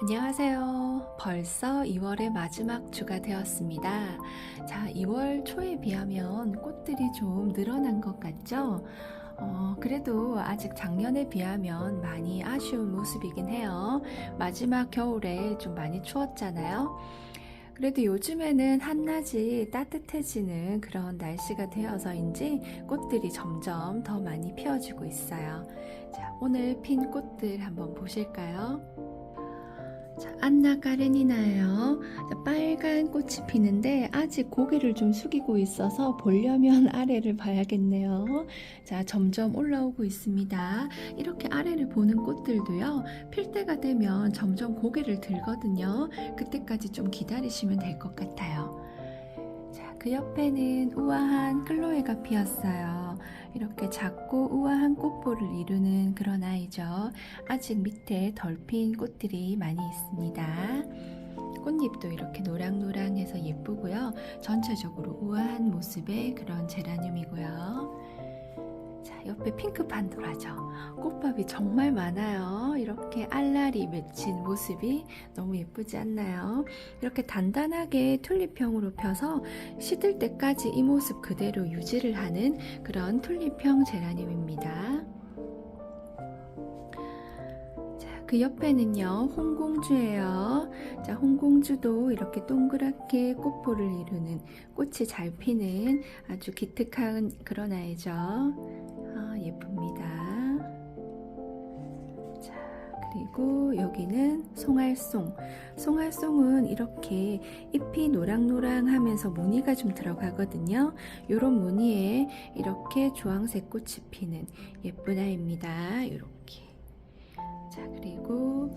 안녕하세요. 벌써 2월의 마지막 주가 되었습니다. 자, 2월 초에 비하면 꽃들이 좀 늘어난 것 같죠? 그래도 아직 작년에 비하면 많이 아쉬운 모습이긴 해요. 마지막 겨울에 좀 많이 추웠잖아요. 그래도 요즘에는 한낮이 따뜻해지는 그런 날씨가 되어서인지 꽃들이 점점 더 많이 피어지고 있어요. 자, 오늘 핀 꽃들 한번 보실까요? 자, 안나 까레니나예요. 빨간 꽃이 피는데 아직 고개를 좀 숙이고 있어서 보려면 아래를 봐야겠네요. 자, 점점 올라오고 있습니다. 이렇게 아래를 보는 꽃들도요, 필 때가 되면 점점 고개를 들거든요. 그때까지 좀 기다리시면 될 것 같아요. 자, 그 옆에는 우아한 클로에가 피었어요. 이렇게 작고 우아한 꽃볼을 이루는 그런 아이죠. 아직 밑에 덜 핀 꽃들이 많이 있습니다. 꽃잎도 이렇게 노랑노랑해서 예쁘고요. 전체적으로 우아한 모습의 그런 제라늄이고요. 자, 옆에 핑크 판도라죠. 꽃밥이 정말 많아요. 이렇게 알알이 맺힌 모습이 너무 예쁘지 않나요? 이렇게 단단하게 튤립형으로 펴서 시들 때까지 이 모습 그대로 유지를 하는 그런 튤립형 제라늄입니다. 그 옆에는요, 홍공주예요. 자, 홍공주도 이렇게 동그랗게 꽃볼을 이루는, 꽃이 잘 피는 아주 기특한 그런 아이죠. 예쁩니다. 자, 그리고 여기는 송알송. 송알송은 이렇게 잎이 노랑노랑하면서 무늬가 좀 들어가거든요. 이런 무늬에 이렇게 주황색 꽃이 피는 예쁜 아이입니다. 이렇게. 자, 그리고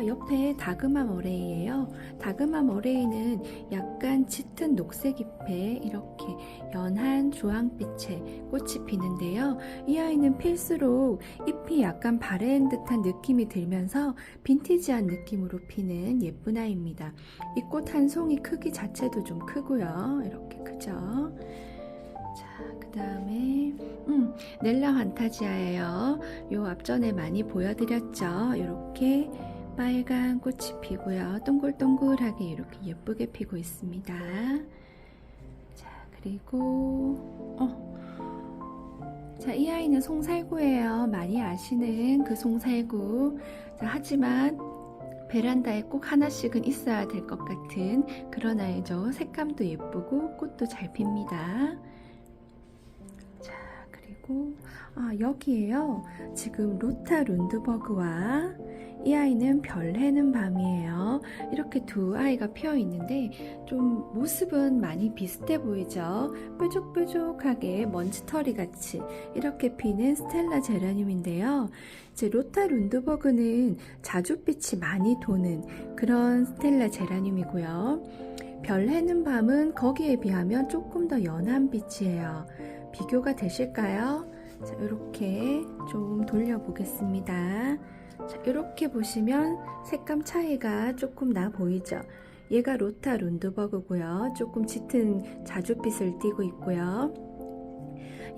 옆에 다그마 머레이예요. 다그마 머레이는 약간 짙은 녹색 잎에 이렇게 연한 주황빛의 꽃이 피는데요. 이 아이는 필수록 잎이 약간 바랜 듯한 느낌이 들면서 빈티지한 느낌으로 피는 예쁜 아이입니다. 이 꽃 한 송이 크기 자체도 좀 크고요. 이렇게 크죠. 자, 그 다음에 넬라 환타지아예요. 요 앞전에 많이 보여드렸죠. 이렇게 빨간 꽃이 피고요. 동글동글하게 이렇게 예쁘게 피고 있습니다. 자, 그리고 자, 이 아이는 송살구예요. 많이 아시는 그 송살구. 자, 하지만 베란다에 꼭 하나씩은 있어야 될 것 같은 그런 아이죠. 색감도 예쁘고 꽃도 잘 핍니다. 그리고 여기에요. 지금 로타 룬드버그와 이 아이는 별 해는 밤이에요. 이렇게 두 아이가 피어 있는데 좀 모습은 많이 비슷해 보이죠. 뾰족뾰족하게 먼지털이 같이 이렇게 피는 스텔라 제라늄인데요. 이제 로타 룬드버그는 자줏빛이 많이 도는 그런 스텔라 제라늄이고요. 별 해는 밤은 거기에 비하면 조금 더 연한 빛이에요. 비교가 되실까요? 자, 이렇게 좀 돌려보겠습니다. 자, 이렇게 보시면 색감 차이가 조금 나 보이죠? 얘가 로타 룬드버그고요. 조금 짙은 자줏빛을 띠고 있고요.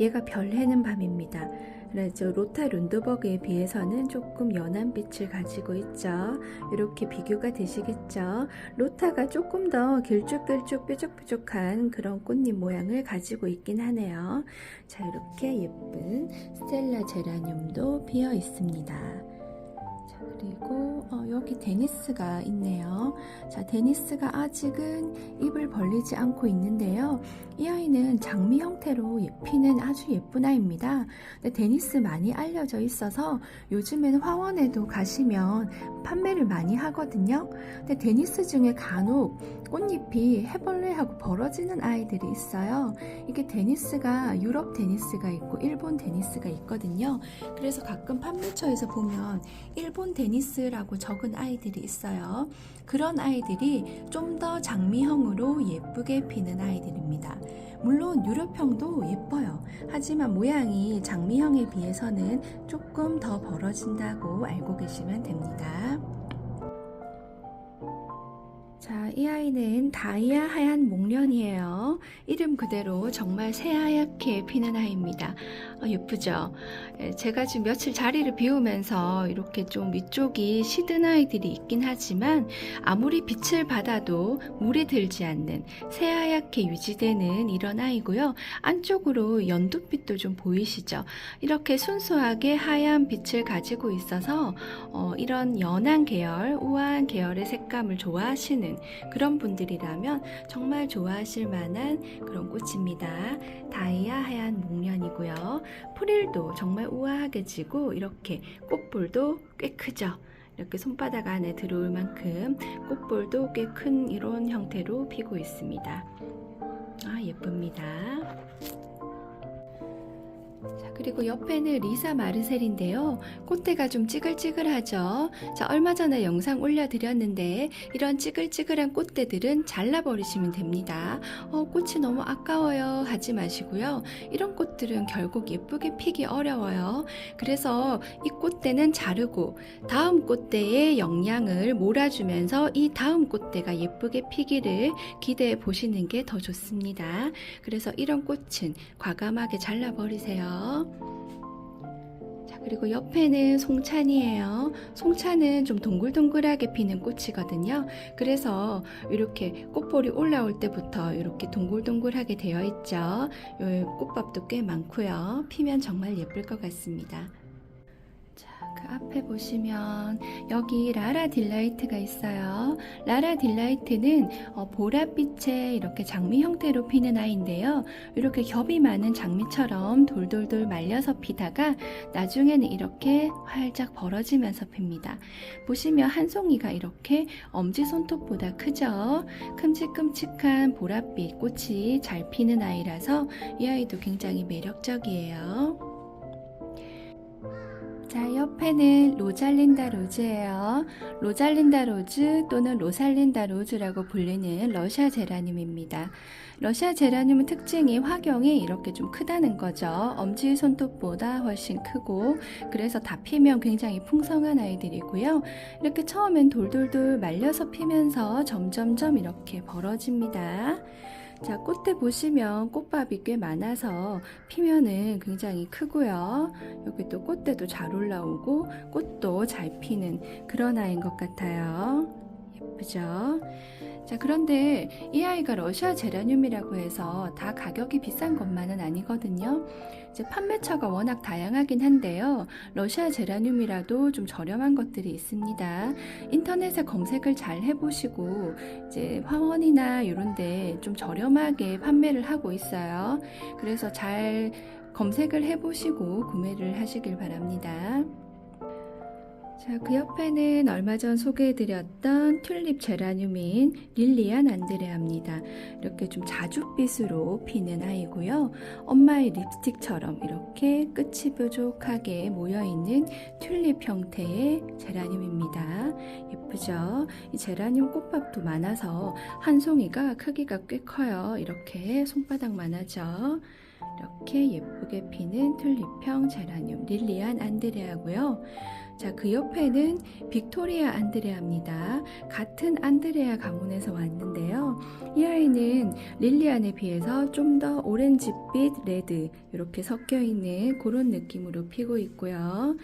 얘가 별 해는 밤입니다. 그래서 로타 룬드버그에 비해서는 조금 연한 빛을 가지고 있죠. 이렇게 비교가 되시겠죠. 로타가 조금 더 길쭉길쭉 뾰족뾰족한 그런 꽃잎 모양을 가지고 있긴 하네요. 자, 이렇게 예쁜 스텔라 제라늄도 피어 있습니다. 자, 그리고 여기 데니스가 있네요. 자, 데니스가 아직은 잎을 벌리지 않고 있는데요. 이 아이는 장미 형태로 피는 아주 예쁜 아이입니다. 근데 데니스 많이 알려져 있어서 요즘에는 화원에도 가시면 판매를 많이 하거든요. 근데 데니스 중에 간혹 꽃잎이 해벌레하고 벌어지는 아이들이 있어요. 이게 데니스가 유럽 데니스가 있고 일본 데니스가 있거든요. 그래서 가끔 판매처에서 보면 일본 데니스라고 적은 아이들이 있어요. 그런 아이들이 좀 더 장미형으로 예쁘게 피는 아이들입니다. 물론 유럽형도 예뻐요. 하지만 모양이 장미형에 비해서는 조금 더 벌어진다고 알고 계시면 됩니다. 자, 이 아이는 다이아 하얀 목련이에요. 이름 그대로 정말 새하얗게 피는 아이입니다. 예쁘죠? 제가 지금 며칠 자리를 비우면서 이렇게 좀 위쪽이 시든 아이들이 있긴 하지만 아무리 빛을 받아도 물이 들지 않는 새하얗게 유지되는 이런 아이고요. 안쪽으로 연두빛도 좀 보이시죠? 이렇게 순수하게 하얀 빛을 가지고 있어서 이런 연한 계열, 우아한 계열의 색감을 좋아하시는 그런 분들이라면 정말 좋아하실 만한 그런 꽃입니다. 다이아 하얀 목련이고요. 프릴도 정말 우아하게 지고 이렇게 꽃볼도 꽤 크죠. 이렇게 손바닥 안에 들어올 만큼 꽃볼도 꽤 큰 이런 형태로 피고 있습니다. 예쁩니다. 자, 그리고 옆에는 리사 마르셀인데요. 꽃대가 좀 찌글찌글하죠. 자, 얼마 전에 영상 올려드렸는데 이런 찌글찌글한 꽃대들은 잘라버리시면 됩니다. 꽃이 너무 아까워요 하지 마시고요. 이런 꽃들은 결국 예쁘게 피기 어려워요. 그래서 이 꽃대는 자르고 다음 꽃대의 영양을 몰아주면서 이 다음 꽃대가 예쁘게 피기를 기대해 보시는 게 더 좋습니다. 그래서 이런 꽃은 과감하게 잘라버리세요. 자, 그리고 옆에는 송찬이에요. 송찬은 좀 동글동글하게 피는 꽃이거든요. 그래서 이렇게 꽃볼이 올라올 때부터 이렇게 동글동글하게 되어 있죠. 꽃밥도 꽤 많고요. 피면 정말 예쁠 것 같습니다. 그 앞에 보시면 여기 라라 딜라이트가 있어요. 라라 딜라이트는 보랏빛의 이렇게 장미 형태로 피는 아이인데요. 이렇게 겹이 많은 장미처럼 돌돌돌 말려서 피다가 나중에는 이렇게 활짝 벌어지면서 핍니다. 보시면 한 송이가 이렇게 엄지손톱보다 크죠. 큼직큼직한 보랏빛 꽃이 잘 피는 아이라서 이 아이도 굉장히 매력적이에요. 자, 옆에는 로잘린다 로즈예요. 로잘린다 로즈 또는 로살린다 로즈라고 불리는 러시아 제라늄입니다. 러시아 제라늄은 특징이 화경이 이렇게 좀 크다는 거죠. 엄지 손톱보다 훨씬 크고 그래서 다 피면 굉장히 풍성한 아이들이고요. 이렇게 처음엔 돌돌돌 말려서 피면서 점점점 이렇게 벌어집니다. 자, 꽃대 보시면 꽃밥이 꽤 많아서 피면은 굉장히 크고요. 여기 또 꽃대도 잘 올라오고 꽃도 잘 피는 그런 아이인 것 같아요. 예쁘죠? 자, 그런데 이 아이가 러시아 제라늄이라고 해서 다 가격이 비싼 것만은 아니거든요. 이제 판매처가 워낙 다양하긴 한데요. 러시아 제라늄이라도 좀 저렴한 것들이 있습니다. 인터넷에 검색을 잘 해보시고 이제 화원이나 이런데 좀 저렴하게 판매를 하고 있어요. 그래서 잘 검색을 해보시고 구매를 하시길 바랍니다. 자, 그 옆에는 얼마 전 소개해드렸던 튤립 제라늄인 릴리안 안드레아입니다. 이렇게 좀 자줏빛으로 피는 아이고요. 엄마의 립스틱처럼 이렇게 끝이 뾰족하게 모여있는 튤립 형태의 제라늄입니다. 예쁘죠? 이 제라늄 꽃밥도 많아서 한 송이가 크기가 꽤 커요. 이렇게 손바닥만 하죠. 이렇게 예쁘게 피는 튤립형 제라늄 릴리안 안드레아고요. 자, 그 옆에는 빅토리아 안드레아입니다. 같은 안드레아 가문에서 왔는데요. 이 아이는 릴리안에 비해서 좀 더 오렌지빛, 레드 이렇게 섞여 있는 그런 느낌으로 피고 있고요.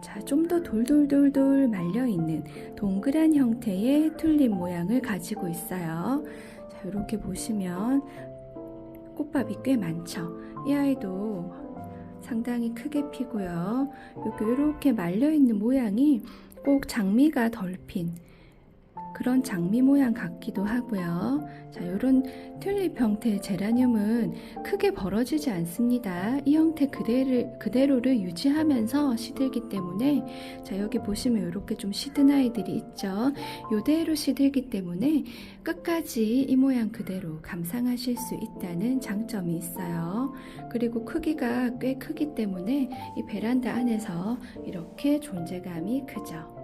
자, 좀 더 돌돌돌돌 말려 있는 동그란 형태의 튤립 모양을 가지고 있어요. 자, 이렇게 보시면 꽃밥이 꽤 많죠. 이 아이도 상당히 크게 피고요. 이렇게 말려있는 모양이 꼭 장미가 덜 핀 그런 장미 모양 같기도 하고요. 자, 이런 튤립 형태의 제라늄은 크게 벌어지지 않습니다. 이 형태 그대로를 유지하면서 시들기 때문에 자, 여기 보시면 이렇게 좀 시든 아이들이 있죠. 이대로 시들기 때문에 끝까지 이 모양 그대로 감상하실 수 있다는 장점이 있어요. 그리고 크기가 꽤 크기 때문에 이 베란다 안에서 이렇게 존재감이 크죠.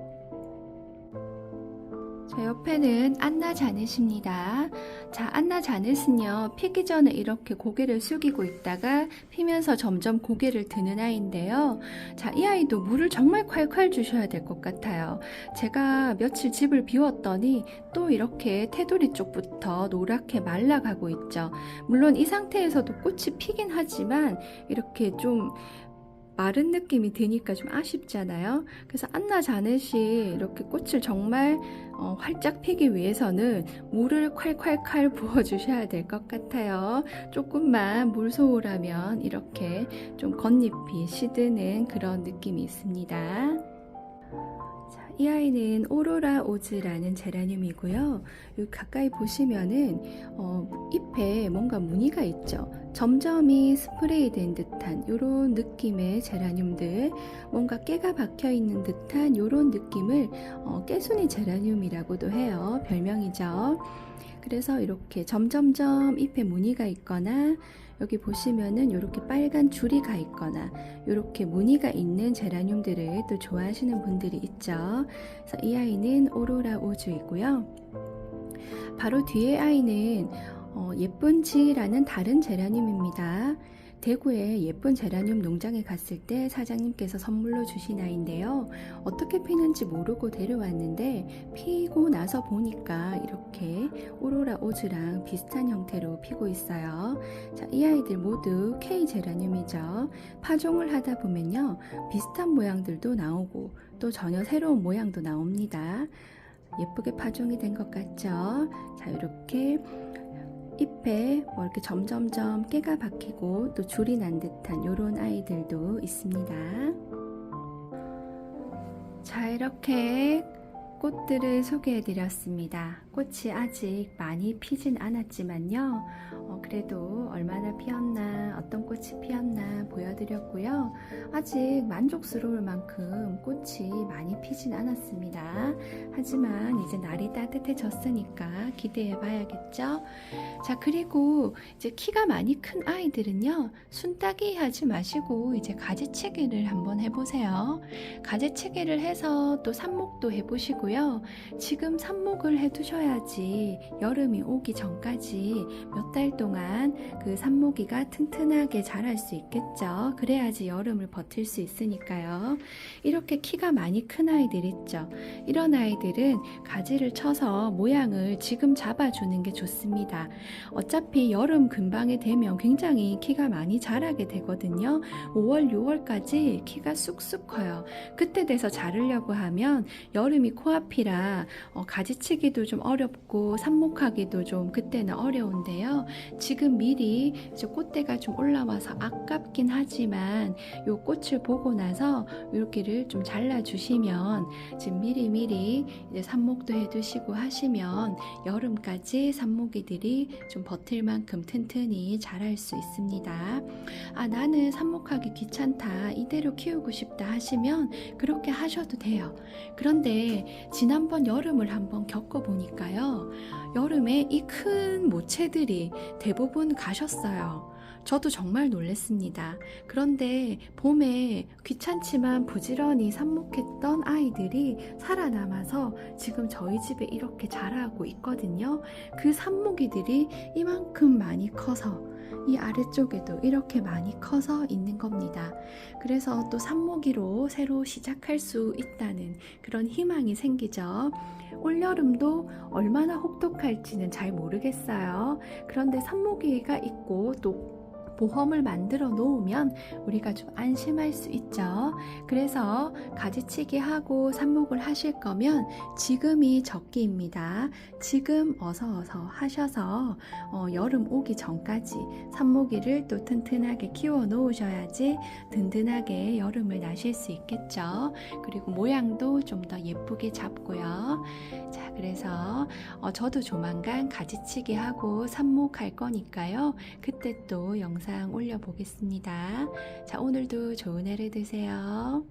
자, 옆에는 안나 자넷입니다. 자, 안나 자넷은요, 피기 전에 이렇게 고개를 숙이고 있다가 피면서 점점 고개를 드는 아이인데요. 자, 이 아이도 물을 정말 콸콸 주셔야 될 것 같아요. 제가 며칠 집을 비웠더니 또 이렇게 테두리 쪽부터 노랗게 말라가고 있죠. 물론 이 상태에서도 꽃이 피긴 하지만 이렇게 좀 마른 느낌이 드니까 좀 아쉽잖아요. 그래서 안나 자넷이 이렇게 꽃을 정말 활짝 피기 위해서는 물을 콸콸콸 부어주셔야 될 것 같아요. 조금만 물 소홀하면 이렇게 좀 겉잎이 시드는 그런 느낌이 있습니다. 이 아이는 오로라 오즈라는 제라늄이고요. 여기 가까이 보시면은 잎에 뭔가 무늬가 있죠. 점점이 스프레이 된 듯한 이런 느낌의 제라늄들, 뭔가 깨가 박혀 있는 듯한 이런 느낌을 깨순이 제라늄이라고도 해요. 별명이죠. 그래서 이렇게 점점점 잎에 무늬가 있거나 여기 보시면은 이렇게 빨간 줄이 가 있거나 이렇게 무늬가 있는 제라늄들을 또 좋아하시는 분들이 있죠. 그래서 이 아이는 오로라 오즈이고요. 바로 뒤에 아이는 예쁜지라는 다른 제라늄입니다. 대구에 예쁜 제라늄 농장에 갔을 때 사장님께서 선물로 주신 아이인데요. 어떻게 피는지 모르고 데려왔는데 피고 나서 보니까 이렇게 오로라 오즈랑 비슷한 형태로 피고 있어요. 자, 이 아이들 모두 K 제라늄이죠. 파종을 하다 보면요, 비슷한 모양들도 나오고 또 전혀 새로운 모양도 나옵니다. 예쁘게 파종이 된 것 같죠? 자, 이렇게 잎에 뭐 이렇게 점점점 깨가 박히고 또 줄이 난 듯한 이런 아이들도 있습니다. 자, 이렇게 꽃들을 소개해 드렸습니다. 꽃이 아직 많이 피진 않았지만요, 그래도 얼마나 피었나, 어떤 꽃이 피었나 보여드렸고요. 아직 만족스러울 만큼 꽃이 많이 피진 않았습니다. 하지만 이제 날이 따뜻해졌으니까 기대해 봐야겠죠. 자, 그리고 이제 키가 많이 큰 아이들은요, 순따기 하지 마시고 이제 가지치기를 한번 해보세요. 가지치기를 해서 또 삽목도 해보시고요. 지금 삽목을 해두셔야지 여름이 오기 전까지 몇 달 동안 그 삽목이가 튼튼하게 자랄 수 있겠죠. 그래야지 여름을 버틸 수 있으니까요. 이렇게 키가 많이 큰 아이들 있죠. 이런 아이들은 가지를 쳐서 모양을 지금 잡아주는 게 좋습니다. 어차피 여름 근방에 되면 굉장히 키가 많이 자라게 되거든요. 5월, 6월까지 키가 쑥쑥 커요. 그때 돼서 자르려고 하면 여름이 코앞이라 가지치기도 좀 어렵고 삽목하기도 좀 그때는 어려운데요. 지금 미리 이제 꽃대가 좀 올라와서 아깝긴 하지만 요 꽃을 보고 나서 이렇게를 좀 잘라주시면 지금 미리미리 이제 삽목도 해두시고 하시면 여름까지 삽목이들이 좀 버틸 만큼 튼튼히 자랄 수 있습니다. 아, 나는 삽목하기 귀찮다, 이대로 키우고 싶다 하시면 그렇게 하셔도 돼요. 그런데 지난번 여름을 한번 겪어보니까요, 여름에 이 큰 모체들이 대부분 가셨어요. 저도 정말 놀랐습니다. 그런데 봄에 귀찮지만 부지런히 삽목했던 아이들이 살아남아서 지금 저희 집에 이렇게 자라고 있거든요. 그 삽목이들이 이만큼 많이 커서 이 아래쪽에도 이렇게 많이 커서 있는 겁니다. 그래서 또 삽목이로 새로 시작할 수 있다는 그런 희망이 생기죠. 올여름도 얼마나 혹독할지는 잘 모르겠어요. 그런데 삽목이가 있고 또 보험을 만들어 놓으면 우리가 좀 안심할 수 있죠. 그래서 가지치기 하고 삽목을 하실 거면 지금이 적기입니다. 지금 어서 하셔서 여름 오기 전까지 삽목이를 또 튼튼하게 키워 놓으셔야지 든든하게 여름을 나실 수 있겠죠. 그리고 모양도 좀 더 예쁘게 잡고요. 자, 그래서 저도 조만간 가지치기 하고 삽목할 거니까요. 그때 또 영상 올려보겠습니다. 자, 오늘도 좋은 하루 되세요.